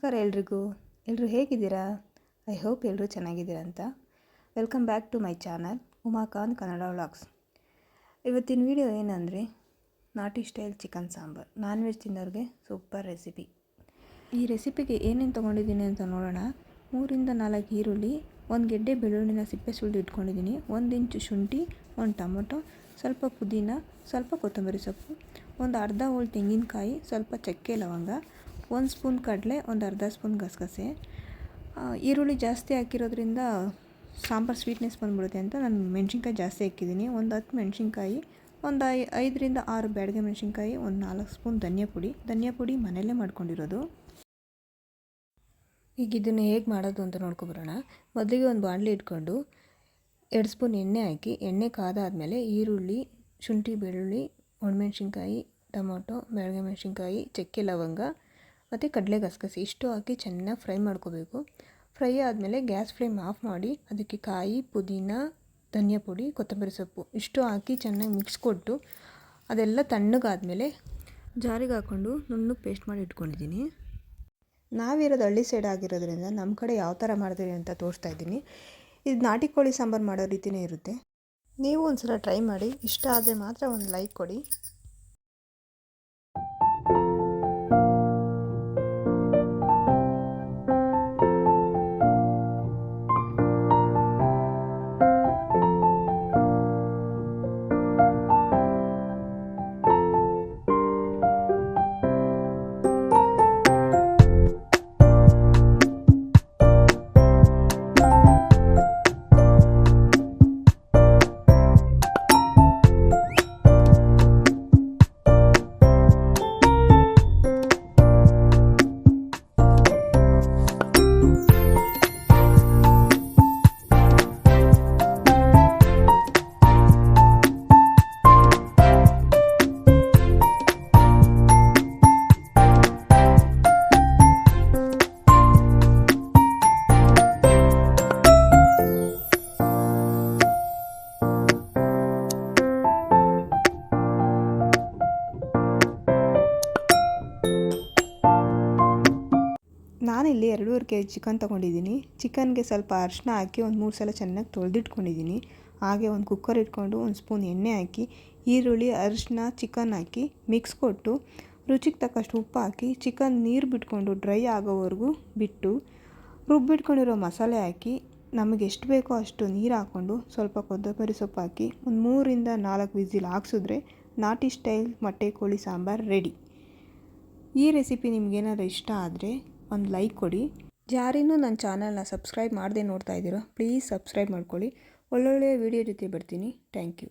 ನಮಸ್ಕಾರ ಎಲ್ಲರೂ ಹೇಗಿದ್ದೀರಾ? ಐ ಹೋಪ್ ಎಲ್ಲರೂ ಚೆನ್ನಾಗಿದ್ದೀರಾ ಅಂತ. Welcome back to my channel Umakant Kannada vlogs. ಇವತ್ತಿನ ವಿಡಿಯೋ ಏನಂದರೆ ನಾಟಿ style chicken sambar. Non veg ತಿನ್ನೋರಿಗೆ ಸೂಪರ್ ರೆಸಿಪಿ. ಈ ರೆಸಿಪಿಗೆ ಏನೇನು ತೊಗೊಂಡಿದ್ದೀನಿ ಅಂತ ನೋಡೋಣ. 3 ರಿಂದ 4 ಈರುಳ್ಳಿ, 1 ಗೆಡ್ಡೆ ಬೆಳ್ಳುಳ್ಳಿನ ಸಿಪ್ಪೆ ಸುಲಿದು ಇಟ್ಕೊಂಡಿದ್ದೀನಿ, 1 ಇಂಚು ಶುಂಠಿ, 1 ಟೊಮೊಟೊ, ಸ್ವಲ್ಪ ಪುದೀನ, ಸ್ವಲ್ಪ ಕೊತ್ತಂಬರಿ ಸೊಪ್ಪು, ಒಂದು ಅರ್ಧ ಹೋಳು ತೆಂಗಿನಕಾಯಿ, ಸ್ವಲ್ಪ ಚಕ್ಕೆ ಲವಂಗ, 1 ಸ್ಪೂನ್ ಕಡಲೆ, ಒಂದು ಅರ್ಧ ಸ್ಪೂನ್ ಗಸಗಸೆ. ಈರುಳ್ಳಿ ಜಾಸ್ತಿ ಹಾಕಿರೋದ್ರಿಂದ ಸಾಂಬಾರು ಸ್ವೀಟ್ನೆಸ್ ಬಂದ್ಬಿಡುತ್ತೆ ಅಂತ ನಾನು ಮೆಣಸಿನ್ಕಾಯಿ ಜಾಸ್ತಿ ಹಾಕಿದ್ದೀನಿ. ಒಂದು 10 ಮೆಣಸಿನ್ಕಾಯಿ, ಒಂದು 5 ರಿಂದ 6 ಬ್ಯಾಡಗೆ ಮೆಣಸಿನ್ಕಾಯಿ, ಒಂದು 4 ಸ್ಪೂನ್ ಧನಿಯಾ ಪುಡಿ ಮನೆಯಲ್ಲೇ ಮಾಡ್ಕೊಂಡಿರೋದು. ಈಗ ಇದನ್ನು ಹೇಗೆ ಮಾಡೋದು ಅಂತ ನೋಡ್ಕೊಬರೋಣ. ಮೊದಲಿಗೆ ಒಂದು ಬಾಣಲಿ ಇಟ್ಕೊಂಡು 2 ಸ್ಪೂನ್ ಎಣ್ಣೆ ಹಾಕಿ, ಎಣ್ಣೆ ಕಾದಾದಮೇಲೆ ಈರುಳ್ಳಿ, ಶುಂಠಿ, ಬೆಳ್ಳುಳ್ಳಿ, ಒಣಮೆಣ್ಸಿನ್ಕಾಯಿ, ಟೊಮೊಟೊ, ಬ್ಯಾಡಗೆ ಮೆಣಸಿನ್ಕಾಯಿ, ಚಕ್ಕೆ ಲವಂಗ ಮತ್ತು ಕಡಲೆ ಗಸಗಸೆ ಇಷ್ಟು ಹಾಕಿ ಚೆನ್ನಾಗಿ ಫ್ರೈ ಮಾಡ್ಕೋಬೇಕು. ಫ್ರೈ ಆದಮೇಲೆ ಗ್ಯಾಸ್ ಫ್ಲೇಮ್ ಆಫ್ ಮಾಡಿ ಅದಕ್ಕೆ ಕಾಯಿ, ಪುದೀನ, ಧನಿಯಾ ಪುಡಿ, ಕೊತ್ತಂಬರಿ ಸೊಪ್ಪು ಇಷ್ಟು ಹಾಕಿ ಚೆನ್ನಾಗಿ ಮಿಕ್ಸ್ ಕೊಟ್ಟು ಅದೆಲ್ಲ ತಣ್ಣಗಾದಮೇಲೆ ಜಾರಿಗೆ ಹಾಕ್ಕೊಂಡು ನುಣ್ಣಗೆ ಪೇಸ್ಟ್ ಮಾಡಿ ಇಟ್ಕೊಂಡಿದ್ದೀನಿ. ನಾವಿರೋದು ಹಳ್ಳಿ ಸೈಡ್ ಆಗಿರೋದ್ರಿಂದ ನಮ್ಮ ಕಡೆ ಯಾವ ಥರ ಮಾಡ್ತೀವಿ ಅಂತ ತೋರಿಸ್ತಾ ಇದ್ದೀನಿ. ಇದು ನಾಟಿ ಕೋಳಿ ಸಾಂಬಾರು ಮಾಡೋ ರೀತಿಯೇ ಇರುತ್ತೆ. ನೀವು ಒಂದು ಸಲ ಟ್ರೈ ಮಾಡಿ. ಇಷ್ಟ ಆದರೆ ಮಾತ್ರ ಒಂದು ಲೈಕ್ ಕೊಡಿ. ನಾನಿಲ್ಲಿ 2.5 kg ಚಿಕನ್ ತೊಗೊಂಡಿದ್ದೀನಿ. ಚಿಕನ್ಗೆ ಸ್ವಲ್ಪ ಅರಿಶಿನ ಹಾಕಿ ಒಂದು 3 ಸಲ ಚೆನ್ನಾಗಿ ತೊಳೆದಿಟ್ಕೊಂಡಿದ್ದೀನಿ. ಹಾಗೆ ಒಂದು ಕುಕ್ಕರ್ ಇಟ್ಕೊಂಡು 1 ಸ್ಪೂನ್ ಎಣ್ಣೆ ಹಾಕಿ ಈರುಳ್ಳಿ, ಅರಿಶಿನ, ಚಿಕನ್ ಹಾಕಿ ಮಿಕ್ಸ್ ಕೊಟ್ಟು ರುಚಿಗೆ ತಕ್ಕಷ್ಟು ಉಪ್ಪು ಹಾಕಿ ಚಿಕನ್ ನೀರು ಬಿಟ್ಕೊಂಡು ಡ್ರೈ ಆಗೋವರೆಗೂ ಬಿಟ್ಟು ರುಬ್ಬಿಟ್ಕೊಂಡಿರೋ ಮಸಾಲೆ ಹಾಕಿ ನಮಗೆ ಎಷ್ಟು ಬೇಕೋ ಅಷ್ಟು ನೀರು ಹಾಕ್ಕೊಂಡು ಸ್ವಲ್ಪ ಕೊತ್ತಂಬರಿ ಸೊಪ್ಪು ಹಾಕಿ ಒಂದು 3 ರಿಂದ 4 ವಿಸಿಲ್ ಹಾಕ್ಸಿದ್ರೆ ನಾಟಿ ಸ್ಟೈಲ್ ಮೊಟ್ಟೆ ಕೋಳಿ ಸಾಂಬಾರು ರೆಡಿ. ಈ ರೆಸಿಪಿ ನಿಮಗೇನಾದ್ರು ಇಷ್ಟ ಆದರೆ ಒಂದು ಲೈಕ್ ಕೊಡಿ. ಯಾರಿನ್ನೂ ನನ್ನ ಚಾನಲ್ನ ಸಬ್ಸ್ಕ್ರೈಬ್ ಮಾಡದೆ ನೋಡ್ತಾ ಇದ್ದೀರೋ ಪ್ಲೀಸ್ ಸಬ್ಸ್ಕ್ರೈಬ್ ಮಾಡ್ಕೊಳ್ಳಿ. ಒಳ್ಳೊಳ್ಳೆಯ ವಿಡಿಯೋ ಜೊತೆ ಬರ್ತೀನಿ. Thank you.